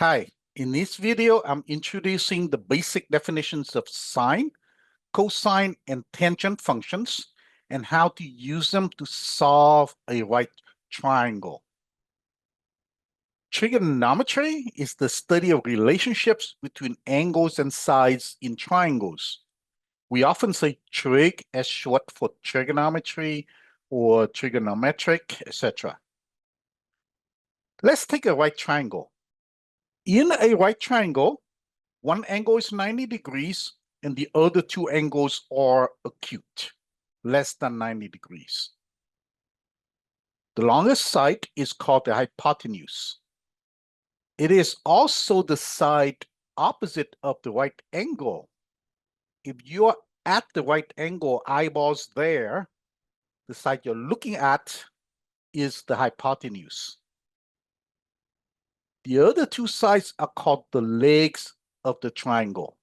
Hi, in this video, I'm introducing the basic definitions of sine, cosine, and tangent functions and how to use them to solve a right triangle. Trigonometry is the study of relationships between angles and sides in triangles. We often say trig as short for trigonometry or trigonometric, etc. Let's take a right triangle. In a right triangle, one angle is 90 degrees and the other two angles are acute, less than 90 degrees. The longest side is called the hypotenuse. It is also the side opposite of the right angle. If you're at the right angle, eyeballs there, the side you're looking at is the hypotenuse. The other two sides are called the legs of the triangle.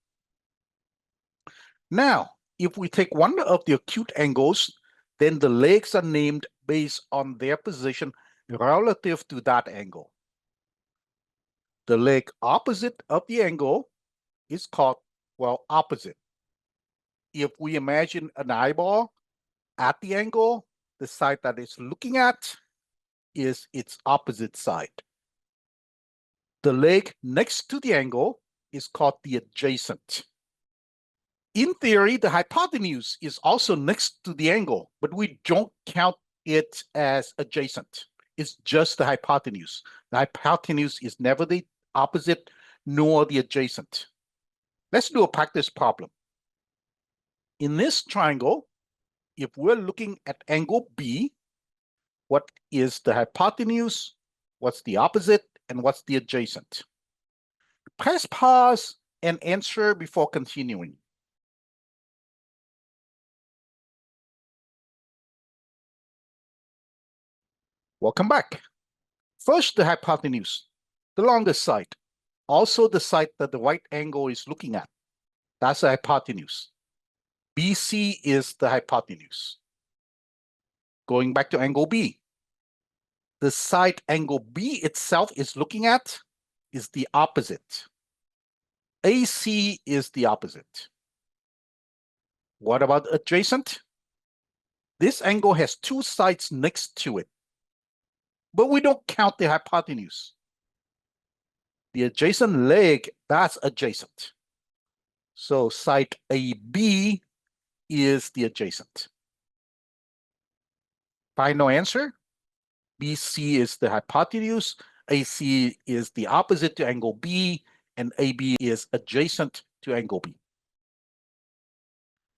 Now, if we take one of the acute angles, then the legs are named based on their position relative to that angle. The leg opposite of the angle is called, well, opposite. If we imagine an eyeball at the angle, the side that it's looking at is its opposite side. The leg next to the angle is called the adjacent. In theory, the hypotenuse is also next to the angle, but we don't count it as adjacent. It's just the hypotenuse. The hypotenuse is never the opposite nor the adjacent. Let's do a practice problem. In this triangle, if we're looking at angle B, what is the hypotenuse, what's the opposite, and what's the adjacent? Press pause and answer before continuing. Welcome back. First, the hypotenuse, the longest side, also the side that the right angle is looking at. That's the hypotenuse. BC is the hypotenuse. Going back to angle B, the side angle B itself is looking at is the opposite. AC is the opposite. What about adjacent? This angle has two sides next to it, but we don't count the hypotenuse. The adjacent leg, that's adjacent. So side AB is the adjacent. Final answer, BC is the hypotenuse, AC is the opposite to angle B, and AB is adjacent to angle B.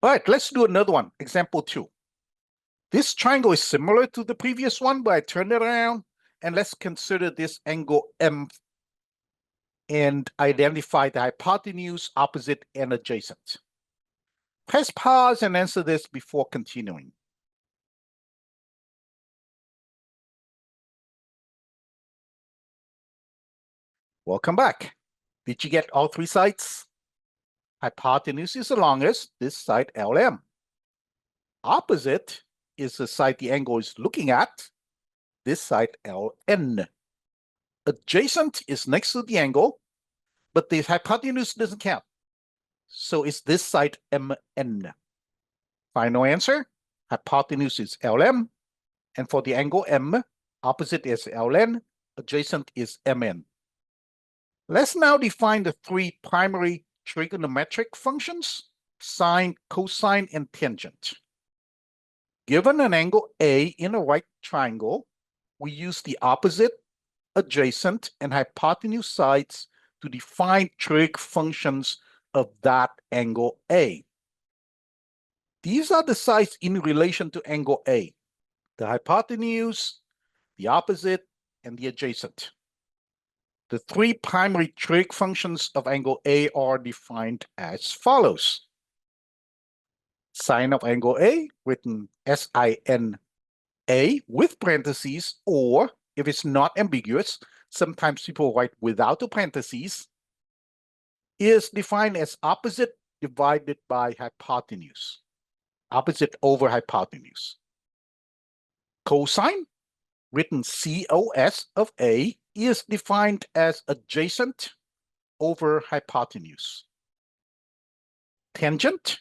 All right, let's do another one, example 2. This triangle is similar to the previous one, but I turn it around, and let's consider this angle M and identify the hypotenuse, opposite, and adjacent. Press pause and answer this before continuing. Welcome back. Did you get all three sides? Hypotenuse is the longest, this side LM. Opposite is the side the angle is looking at, this side LN. Adjacent is next to the angle, but the hypotenuse doesn't count. So it's this side MN. Final answer, hypotenuse is LM, and for the angle M, opposite is LN, adjacent is MN. Let's now define the three primary trigonometric functions, sine, cosine, and tangent. Given an angle A in a right triangle, we use the opposite, adjacent, and hypotenuse sides to define trig functions of that angle A. These are the sides in relation to angle A, the hypotenuse, the opposite, and the adjacent. The three primary trig functions of angle A are defined as follows. Sine of angle A, written S-I-N-A with parentheses, or if it's not ambiguous, sometimes people write without the parentheses, is defined as opposite divided by hypotenuse. Opposite over hypotenuse. Cosine, written C-O-S of A, is defined as adjacent over hypotenuse. Tangent,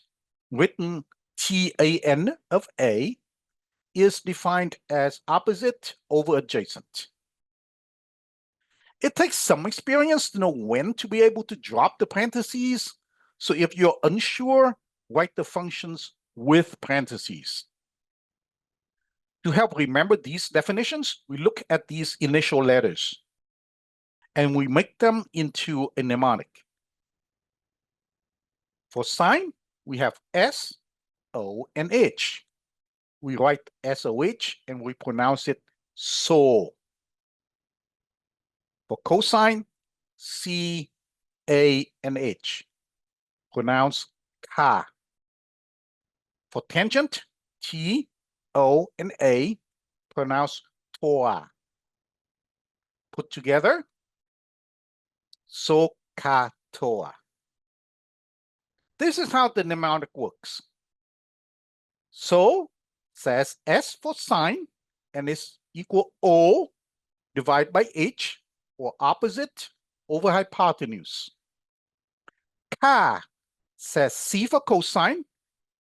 written tan of A, is defined as opposite over adjacent. It takes some experience to know when to be able to drop the parentheses. So if you're unsure, write the functions with parentheses. To help remember these definitions, we look at these initial letters and we make them into a mnemonic. For sine, we have S, O, and H. We write SOH and we pronounce it so. For cosine, C, A, and H. Pronounce CAH. For tangent, T, O, and A. Pronounce TOA. Put together, SOH CAH TOA. This is how the mnemonic works. So says S for sine and is equal O divided by H, or opposite over hypotenuse. CAH says C for cosine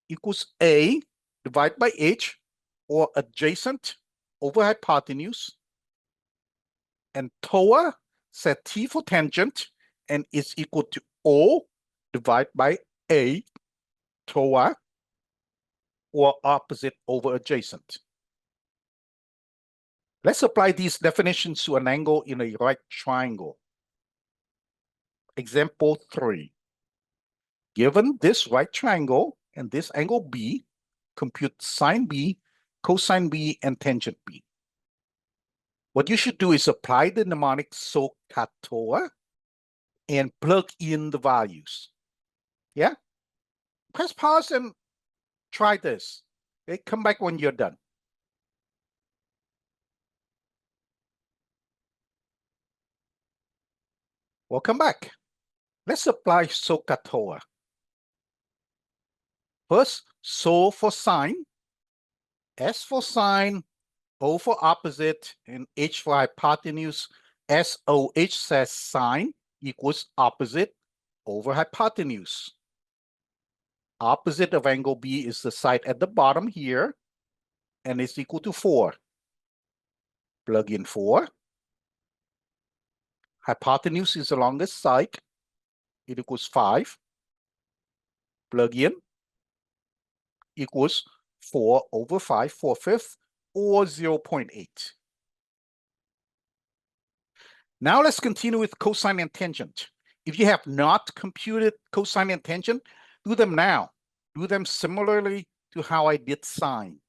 equals A divided by H, or adjacent over hypotenuse. And TOA says T for tangent and is equal to O divided by A, TOA, or opposite over adjacent. Let's apply these definitions to an angle in a right triangle. Example 3. Given this right triangle and this angle B, compute sine B, cosine B, and tangent B. What you should do is apply the mnemonic SOH CAH TOA and plug in the values. Yeah? Press pause and try this. Okay? Come back when you're done. Welcome back. Let's apply SOH CAH TOA. First, SO for sine, S for sine, O for opposite, and H for hypotenuse. SOH says sine equals opposite over hypotenuse. Opposite of angle B is the side at the bottom here, and it's equal to 4. Plug in 4. Hypotenuse is the longest side. It equals 5. Plug in. Equals 4 over 5, 4/5, or 0.8. Now let's continue with cosine and tangent. If you have not computed cosine and tangent, do them now. Do them similarly to how I did sine.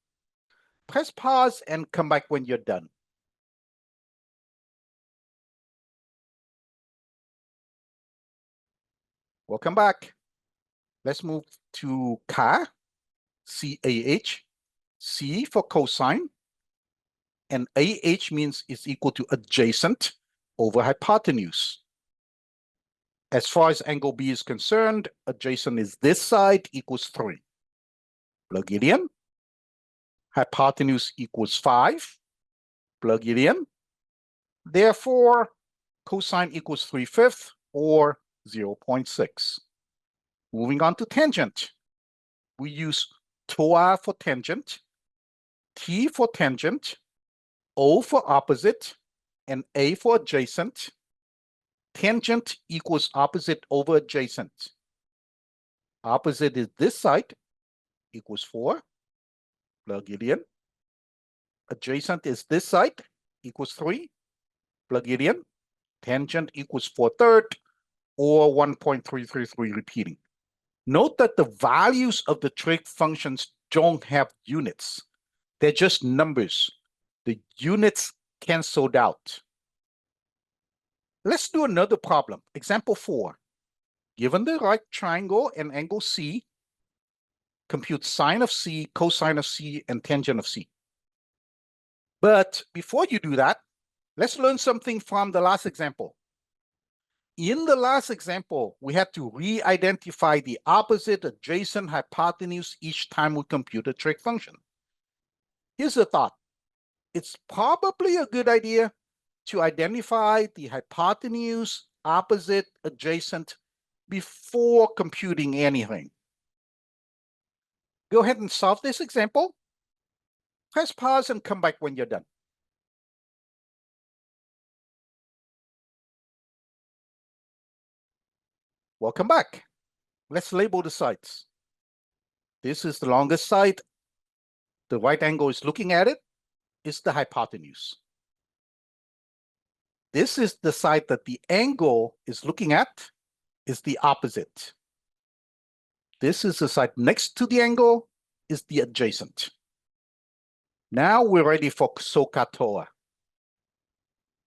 Press pause and come back when you're done. Welcome back. Let's move to CAH, CAH, C for cosine, and AH means it's equal to adjacent over hypotenuse. As far as angle B is concerned, adjacent is this side equals 3. Plug it in. Hypotenuse equals 5. Plug it in. Therefore, cosine equals 3/5 or 0.6. Moving on to tangent. We use TOA for tangent, T for tangent, O for opposite, and A for adjacent. Tangent equals opposite over adjacent. Opposite is this side, equals 4. Plug it in. Adjacent is this side, equals 3. Plug it in. Tangent equals 4/3 or 1.333 repeating. Note that the values of the trig functions don't have units. They're just numbers. The units canceled out. Let's do another problem. Example 4. Given the right triangle and angle C, compute sine of C, cosine of C, and tangent of C. But before you do that, let's learn something from the last example. In the last example, we had to re-identify the opposite, adjacent, hypotenuse each time we compute a trig function. Here's a thought. It's probably a good idea to identify the hypotenuse, opposite, adjacent before computing anything. Go ahead and solve this example. Press pause and come back when you're done. Welcome back. Let's label the sides. This is the longest side. The right angle is looking at it, is the hypotenuse. This is the side that the angle is looking at, is the opposite. This is the side next to the angle, is the adjacent. Now we're ready for SOH CAH TOA.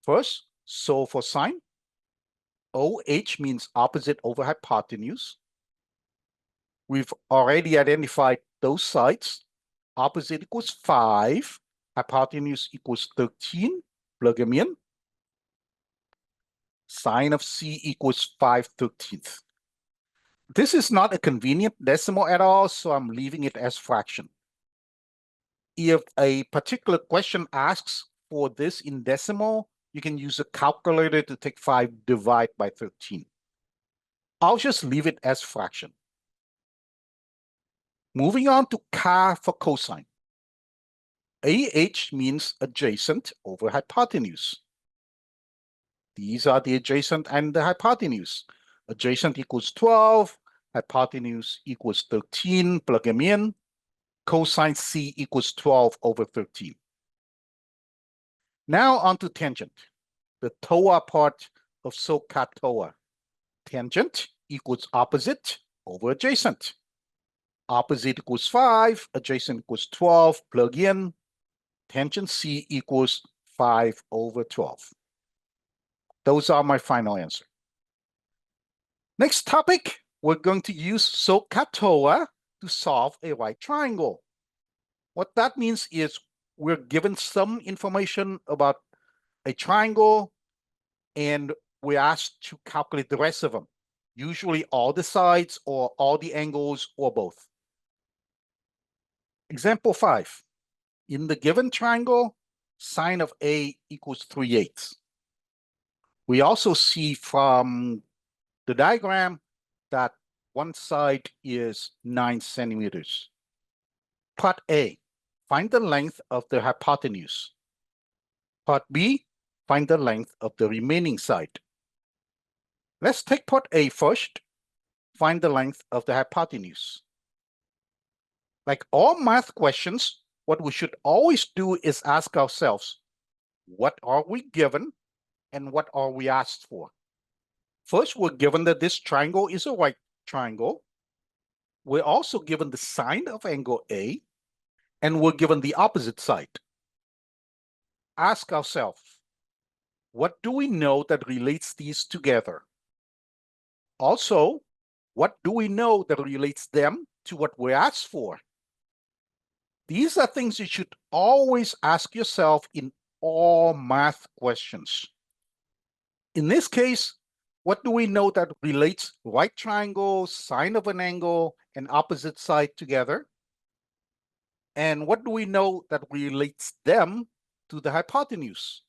First, SOH for sine. OH means opposite over hypotenuse. We've already identified those sides. Opposite equals 5, hypotenuse equals 13, plug them in. Sine of C equals 5/13. This is not a convenient decimal at all, so I'm leaving it as fraction. If a particular question asks for this in decimal, you can use a calculator to take 5 divided by 13. I'll just leave it as fraction. Moving on to CAH for cosine. AH means adjacent over hypotenuse. These are the adjacent and the hypotenuse. Adjacent equals 12, hypotenuse equals 13, plug them in. Cosine C equals 12 over 13. Now on to tangent, the TOA part of SOH CAH TOA. Tangent equals opposite over adjacent. Opposite equals 5, adjacent equals 12, plug in. Tangent C equals 5 over 12. Those are my final answer. Next topic, we're going to use SOH CAH TOA to solve a right triangle. What that means is we're given some information about a triangle and we're asked to calculate the rest of them, usually all the sides or all the angles or both. Example 5. In the given triangle, sine of A equals 3/8. We also see from the diagram that one side is 9 centimeters. Part A, find the length of the hypotenuse. Part B, find the length of the remaining side. Let's take part A first. Find the length of the hypotenuse. Like all math questions, what we should always do is ask ourselves, what are we given and what are we asked for? First, we're given that this triangle is a right triangle. We're also given the sine of angle A, and we're given the opposite side. Ask ourselves, what do we know that relates these together? Also, what do we know that relates them to what we're asked for? These are things you should always ask yourself in all math questions. In this case, what do we know that relates right triangle, sine of an angle, and opposite side together? And what do we know that relates them to the hypotenuse?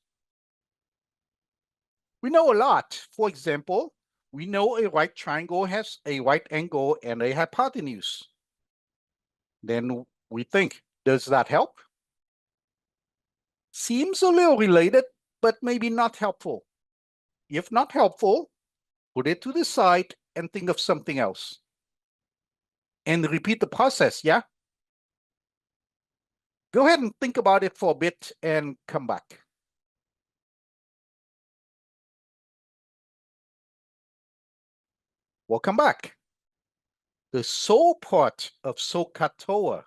We know a lot. For example, we know a right triangle has a right angle and a hypotenuse. Then we think, does that help? Seems a little related, but maybe not helpful. If not helpful, put it to the side and think of something else. And repeat the process, yeah? Go ahead and think about it for a bit and come back. Welcome back. The SOH part of SOH CAH TOA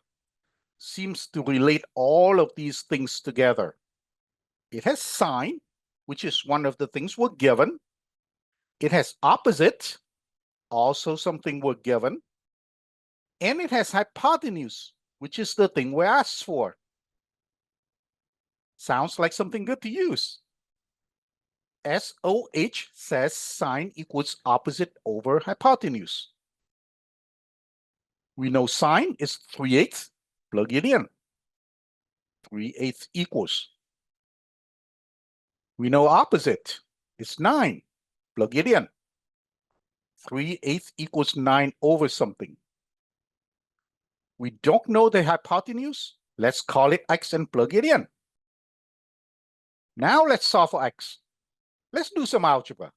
seems to relate all of these things together. It has sine, which is one of the things we're given. It has opposite, also something we're given. And it has hypotenuse, which is the thing we're asked for. Sounds like something good to use. SOH says sine equals opposite over hypotenuse. We know sine is 3/8. Plug it in. 3/8 equals. We know opposite is 9. Plug it in. 3/8 equals 9 over something. We don't know the hypotenuse. Let's call it x and plug it in. Now let's solve for x. Let's do some algebra.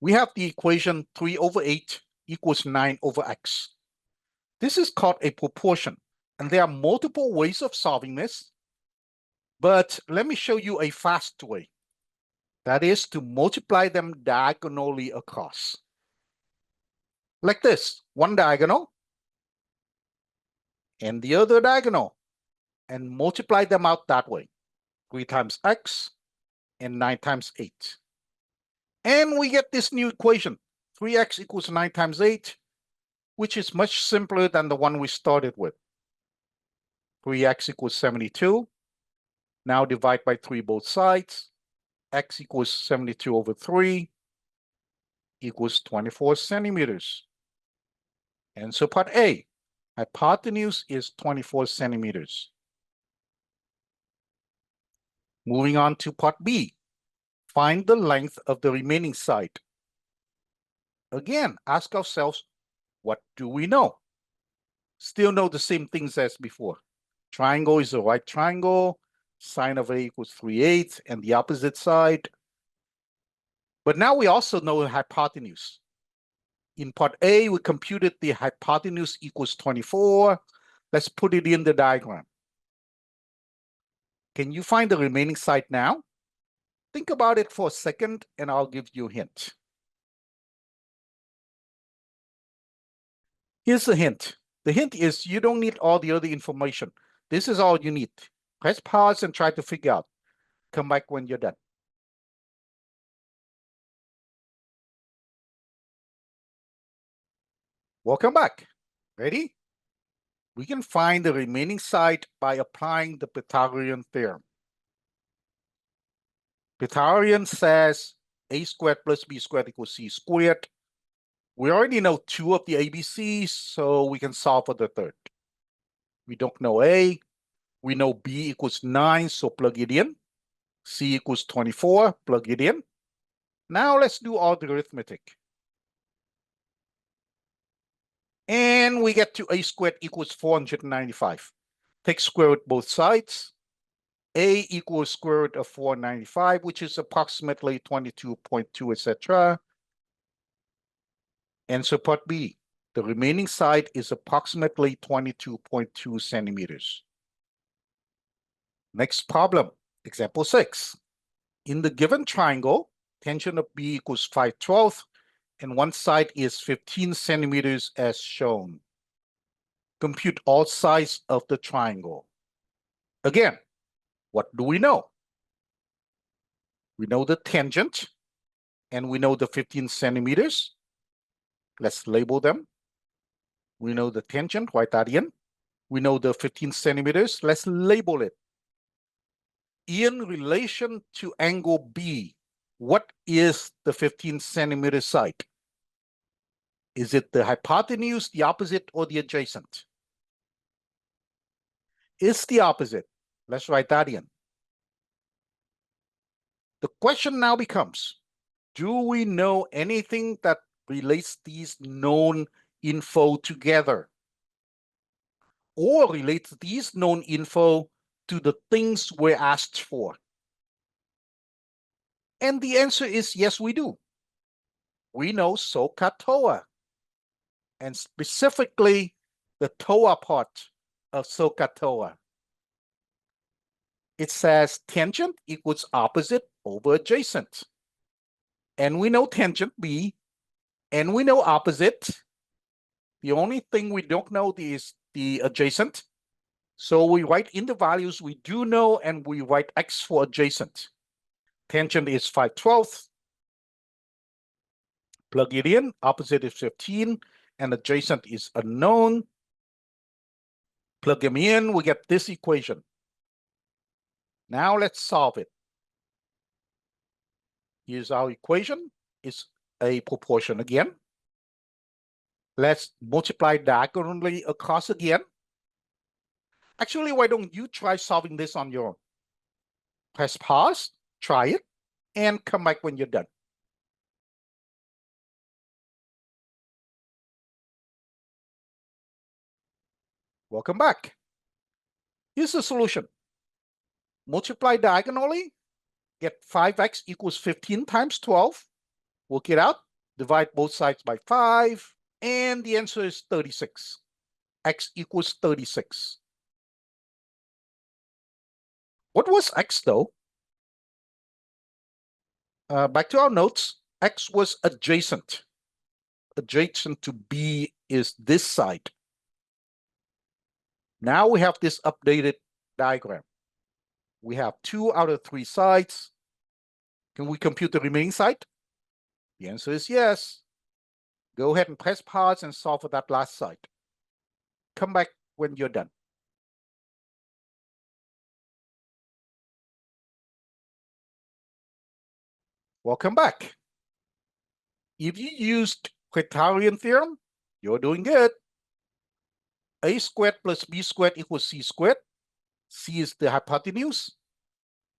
We have the equation 3/8 equals 9 over x. This is called a proportion, and there are multiple ways of solving this. But let me show you a fast way. That is to multiply them diagonally across. Like this, one diagonal and the other diagonal, and multiply them out that way. 3 times x and 9 times 8. And we get this new equation, 3x equals 9 times 8, which is much simpler than the one we started with. 3x equals 72. Now divide by 3 both sides. X equals 72 over 3 equals 24 centimeters. Answer part A. Hypotenuse is 24 centimeters. Moving on to part B. Find the length of the remaining side. Again, ask ourselves, what do we know? Still know the same things as before. Triangle is a right triangle. Sine of A equals 3/8, and the opposite side. But now we also know the hypotenuse. In part A, we computed the hypotenuse equals 24. Let's put it in the diagram. Can you find the remaining side now? Think about it for a second, and I'll give you a hint. Here's the hint. The hint is you don't need all the other information. This is all you need. Press pause and try to figure out. Come back when you're done. Welcome back. Ready? We can find the remaining side by applying the Pythagorean theorem. Pythagorean says a squared plus b squared equals c squared. We already know 2 of the ABCs, so we can solve for the third. We don't know A. We know B equals 9, so plug it in. C equals 24, plug it in. Now let's do all the arithmetic. And we get to A squared equals 495. Take square root both sides. A equals square root of 495, which is approximately 22.2, etc. Answer part B. The remaining side is approximately 22.2 centimeters. Next problem, example 6. In the given triangle, tangent of B equals 5/12, and one side is 15 centimeters as shown. Compute all sides of the triangle. Again, what do we know? We know the tangent, and we know the 15 centimeters. Let's label them. We know the tangent, write that in. We know the 15 centimeters. Let's label it. In relation to angle B, what is the 15 centimeter side? Is it the hypotenuse, the opposite, or the adjacent? It's the opposite. Let's write that in. The question now becomes, do we know anything that relates these known info together? Or relates these known info to the things we're asked for? And the answer is yes, we do. We know SOH CAH TOA, and specifically the TOA part of SOH CAH TOA. It says tangent equals opposite over adjacent. And we know tangent B, and we know opposite. The only thing we don't know is the adjacent. So we write in the values we do know, and we write x for adjacent. Tangent is 5/12. Plug it in, opposite is 15, and adjacent is unknown. Plug them in, we get this equation. Now let's solve it. Here's our equation. It's a proportion again. Let's multiply diagonally across again. Actually, why don't you try solving this on your own? Press pause Try it and come back when you're done. Welcome back. Here's the solution. Multiply diagonally, get 5x equals 15 times 12. Work it out, divide both sides by 5, and the answer is 36. X equals 36. What was x though? Back to our notes, x was adjacent. Adjacent to B is this side. Now we have this updated diagram. We have 2 out of 3 sides. Can we compute the remaining side? The answer is yes. Go ahead and press pause and solve for that last side. Come back when you're done. Welcome back. If you used Pythagorean theorem, you're doing good. A squared plus B squared equals C squared. C is the hypotenuse.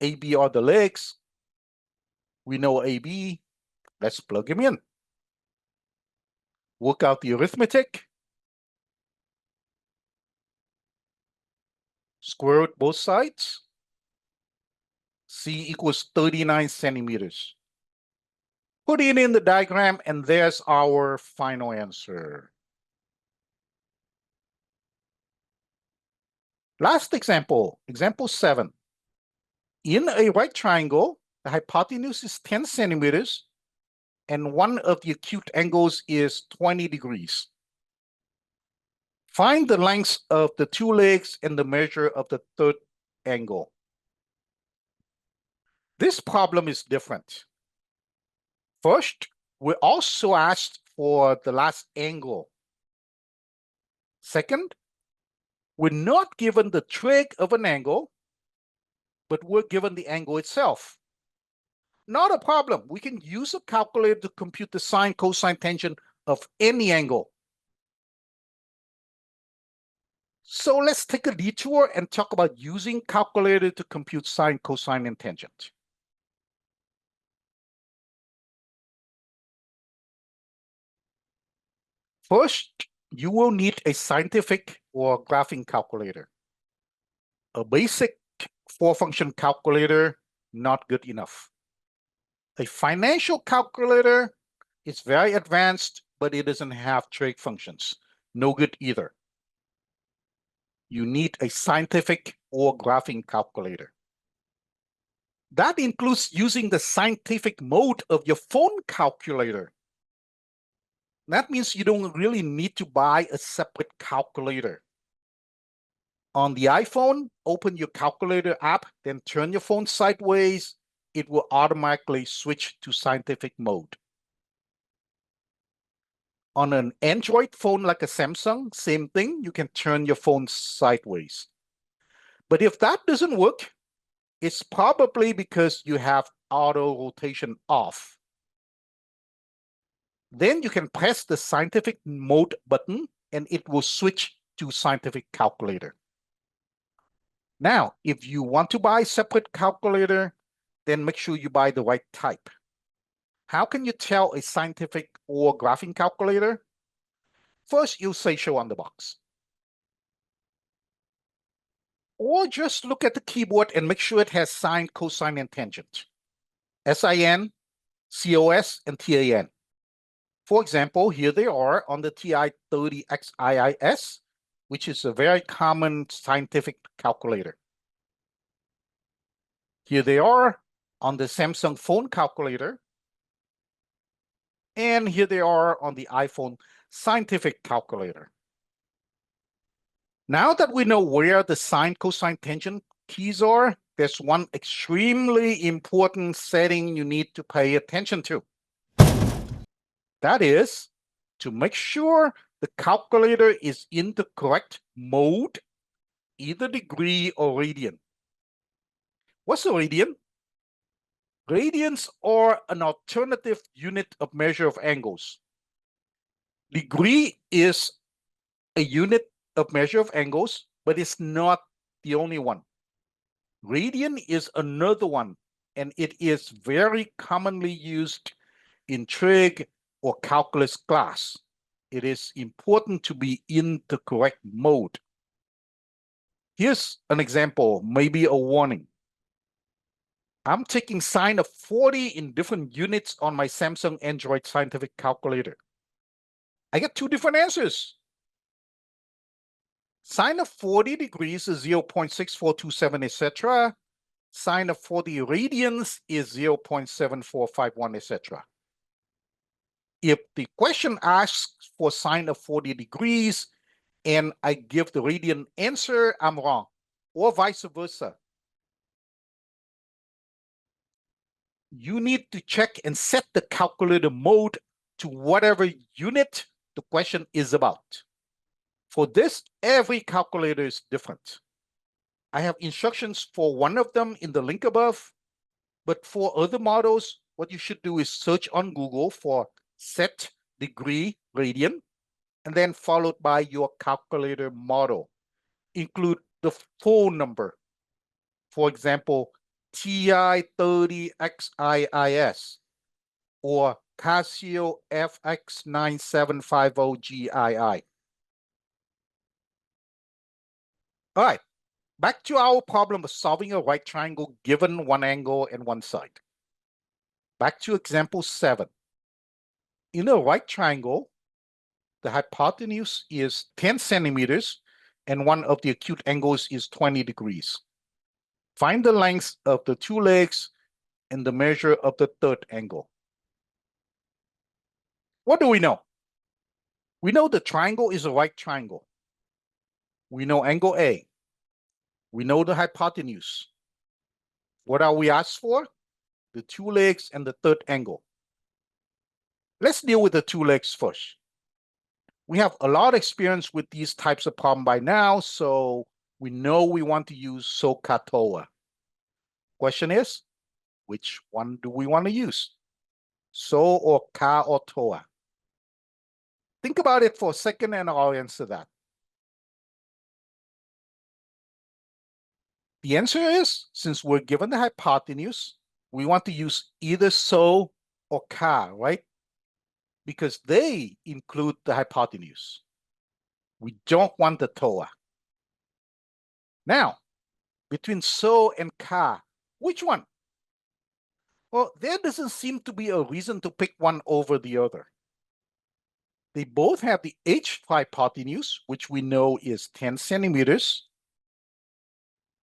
AB are the legs. We know AB. Let's plug him in. Work out the arithmetic. Square root both sides. C equals 39 centimeters. Put it in the diagram, and there's our final answer. Last example, example 7. In a right triangle, the hypotenuse is 10 centimeters, and one of the acute angles is 20 degrees. Find the lengths of the 2 legs and the measure of the third angle. This problem is different. First, we're also asked for the last angle. Second, we're not given the trig of an angle, but we're given the angle itself. Not a problem. We can use a calculator to compute the sine, cosine, tangent of any angle. So let's take a detour and talk about using calculator to compute sine, cosine, and tangent. First, you will need a scientific or graphing calculator. A basic 4-function calculator, not good enough. A financial calculator is very advanced, but it doesn't have trig functions. No good either. You need a scientific or graphing calculator. That includes using the scientific mode of your phone calculator. That means you don't really need to buy a separate calculator. On the iPhone, open your calculator app, then turn your phone sideways. It will automatically switch to scientific mode. On an Android phone like a Samsung, same thing, you can turn your phone sideways. But if that doesn't work, it's probably because you have auto rotation off. Then you can press the scientific mode button and it will switch to scientific calculator. Now, if you want to buy a separate calculator, then make sure you buy the right type. How can you tell a scientific or graphing calculator? First, you'll say show on the box. Or just look at the keyboard and make sure it has sine, cosine, and tangent. SIN, COS, and TAN. For example, here they are on the TI-30XIIS, which is a very common scientific calculator. Here they are on the Samsung phone calculator. And here they are on the iPhone scientific calculator. Now that we know where the sine, cosine, tangent keys are, there's one extremely important setting you need to pay attention to. That is to make sure the calculator is in the correct mode, either degree or radian. What's a radian? Radians are an alternative unit of measure of angles. Degree is a unit of measure of angles, but it's not the only one. Radian is another one and it is very commonly used in trig or calculus class. It is important to be in the correct mode. Here's an example, maybe a warning. I'm taking sine of 40 in different units on my Samsung Android scientific calculator. I get two different answers. Sine of 40 degrees is 0.6427, etc. Sine of 40 radians is 0.7451, etc. If the question asks for sine of 40 degrees and I give the radian answer, I'm wrong, or vice versa. You need to check and set the calculator mode to whatever unit the question is about. For this, every calculator is different. I have instructions for one of them in the link above, but for other models, what you should do is search on Google for set degree radian, and then followed by your calculator model. Include the full number. For example, TI30XIIS or Casio FX9750GII. All right, back to our problem of solving a right triangle given one angle and one side. Back to example 7. In a right triangle, the hypotenuse is 10 centimeters and one of the acute angles is 20 degrees. Find the length of the two legs and the measure of the third angle. What do we know? We know the triangle is a right triangle. We know angle A. We know the hypotenuse. What are we asked for? The two legs and the third angle. Let's deal with the two legs first. We have a lot of experience with these types of problems by now, so we know we want to use SOH CAH TOA. Question is, which one do we want to use? SOH or CAH or TOA? Think about it for a second and I'll answer that. The answer is, since we're given the hypotenuse, we want to use either SOH or CAH, right? Because they include the hypotenuse. We don't want the TOA. Now, between SOH and CAH, which one? Well, there doesn't seem to be a reason to pick one over the other. They both have the H hypotenuse, which we know is 10 centimeters,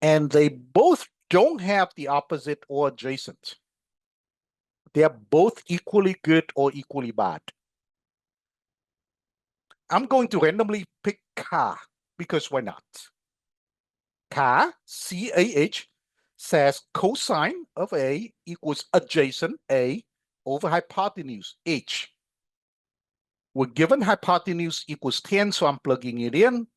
and they both don't have the opposite or adjacent. They are both equally good or equally bad. I'm going to randomly pick CAH because why not? CAH, C-A-H, says cosine of A equals adjacent A over hypotenuse, H. We're given hypotenuse equals 10, so I'm plugging it in.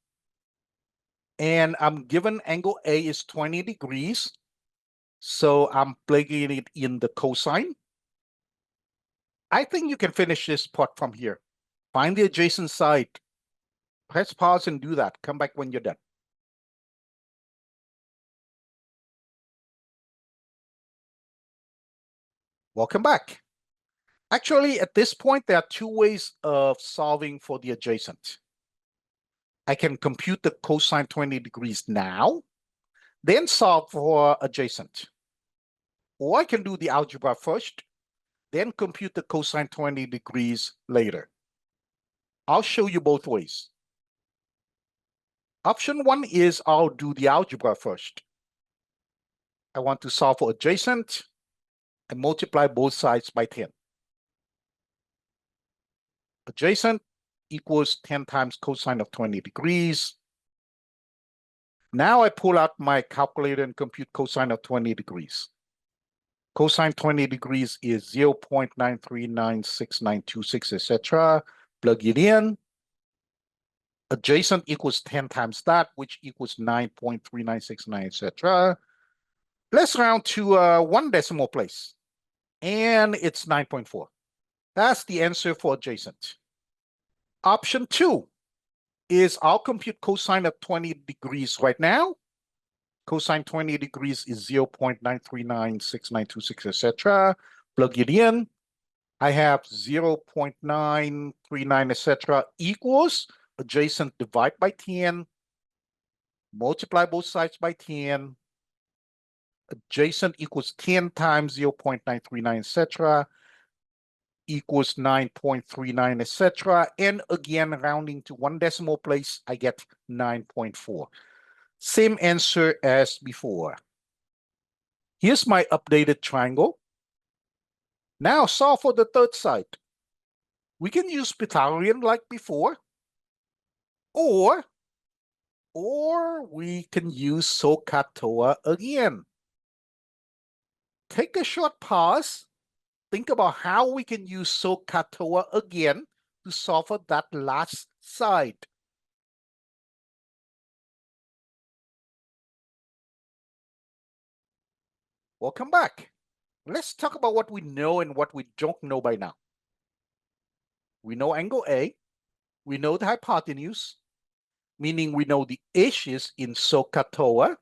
And I'm given angle A is 20 degrees, so I'm plugging it in the cosine. I think you can finish this part from here. Find the adjacent side. Press pause and do that. Come back when you're done. Welcome back. Actually, at this point, there are two ways of solving for the adjacent. I can compute the cosine 20 degrees now, then solve for adjacent. Or I can do the algebra first, then compute the cosine 20 degrees later. I'll show you both ways. Option 1 is I'll do the algebra first. I want to solve for adjacent and multiply both sides by 10. Adjacent equals 10 times cosine of 20 degrees. Now I pull out my calculator and compute cosine of 20 degrees. Cosine 20 degrees is 0.939696, etc. Plug it in. Adjacent equals 10 times that, which equals 9.3969, etc. Let's round to one decimal place. And it's 9.4. That's the answer for adjacent. Option 2 is I'll compute cosine of 20 degrees right now. Cosine 20 degrees is 0.9396926, etc. Plug it in. I have 0.939, etc. equals adjacent divide by 10. Multiply both sides by 10. Adjacent equals 10 times 0.939, etc. equals 9.39, etc. And again, rounding to one decimal place, I get 9.4. Same answer as before. Here's my updated triangle. Now solve for the third side. We can use Pythagorean like before, or we can use SOH CAH TOA again. Take a short pause. Think about how we can use SOH CAH TOA again to solve for that last side. Welcome back. Let's talk about what we know and what we don't know by now. We know angle A. We know the hypotenuse, meaning we know the issues in SOH CAH TOA.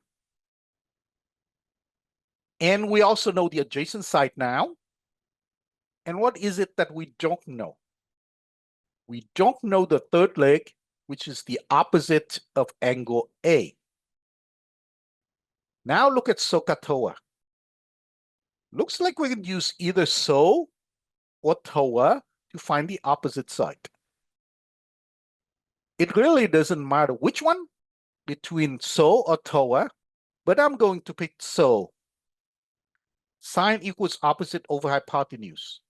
And we also know the adjacent side now. And what is it that we don't know? We don't know the third leg, which is the opposite of angle A. Now look at SOH CAH TOA. Looks like we can use either SOH or TOA to find the opposite side. It really doesn't matter which one between SOH or TOA, but I'm going to pick SOH. Sine equals opposite over hypotenuse.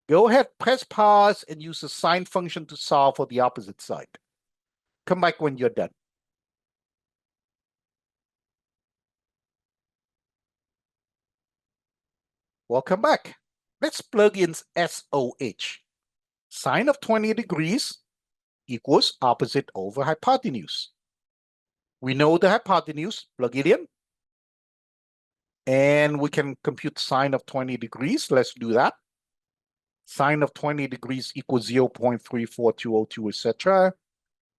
Go ahead, press pause, and use the sine function to solve for the opposite side. Come back when you're done. Welcome back. Let's plug in SOH. Sine of 20 degrees equals opposite over hypotenuse. We know the hypotenuse, plug it in. And we can compute sine of 20 degrees. Let's do that. Sine of 20 degrees equals 0.34202, etc.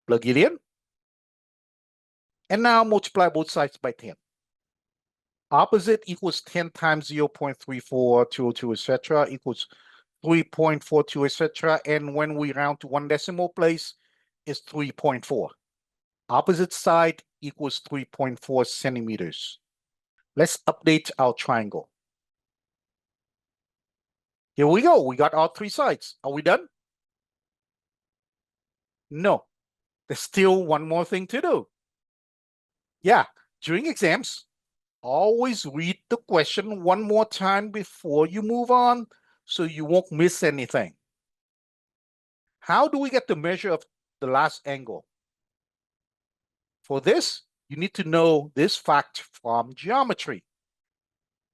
Plug it in. And now multiply both sides by 10. Opposite equals 10 times 0.34202, etc. equals 3.42, etc. And when we round to one decimal place, it's 3.4. Opposite side equals 3.4 centimeters. Let's update our triangle. Here we go. We got all three sides. Are we done? No. There's still one more thing to do. Yeah, during exams, always read the question one more time before you move on so you won't miss anything. How do we get the measure of the last angle? For this, you need to know this fact from geometry.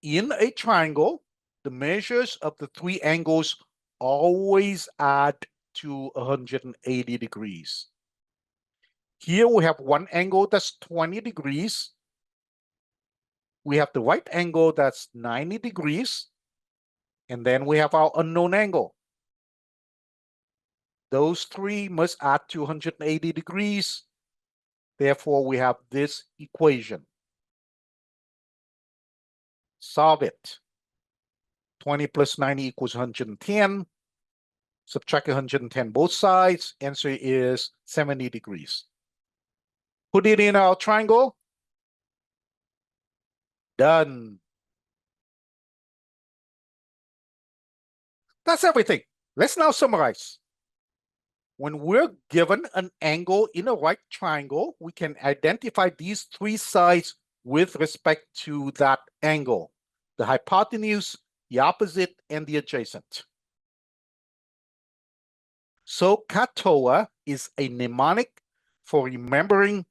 In a triangle, the measures of the three angles always add to 180 degrees. Here we have one angle that's 20 degrees. We have the right angle that's 90 degrees. And then we have our unknown angle. Those three must add to 180 degrees. Therefore, we have this equation. Solve it. 20 plus 90 equals 110. Subtract 110 both sides. Answer is 70 degrees. Put it in our triangle. Done. That's everything. Let's now summarize. When we're given an angle in a right triangle, we can identify these three sides with respect to that angle: the hypotenuse, the opposite, and the adjacent. SOH CAH TOA is a mnemonic for remembering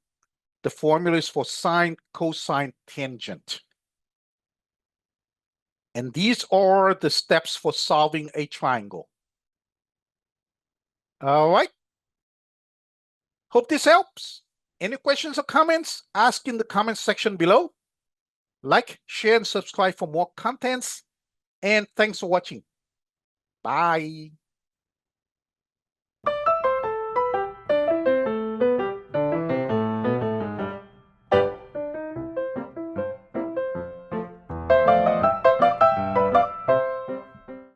the formulas for sine, cosine, tangent. And these are the steps for solving a triangle. All right. Hope this helps. Any questions or comments? Ask in the comments section below. Like, share, and subscribe for more contents. And thanks for watching. Bye.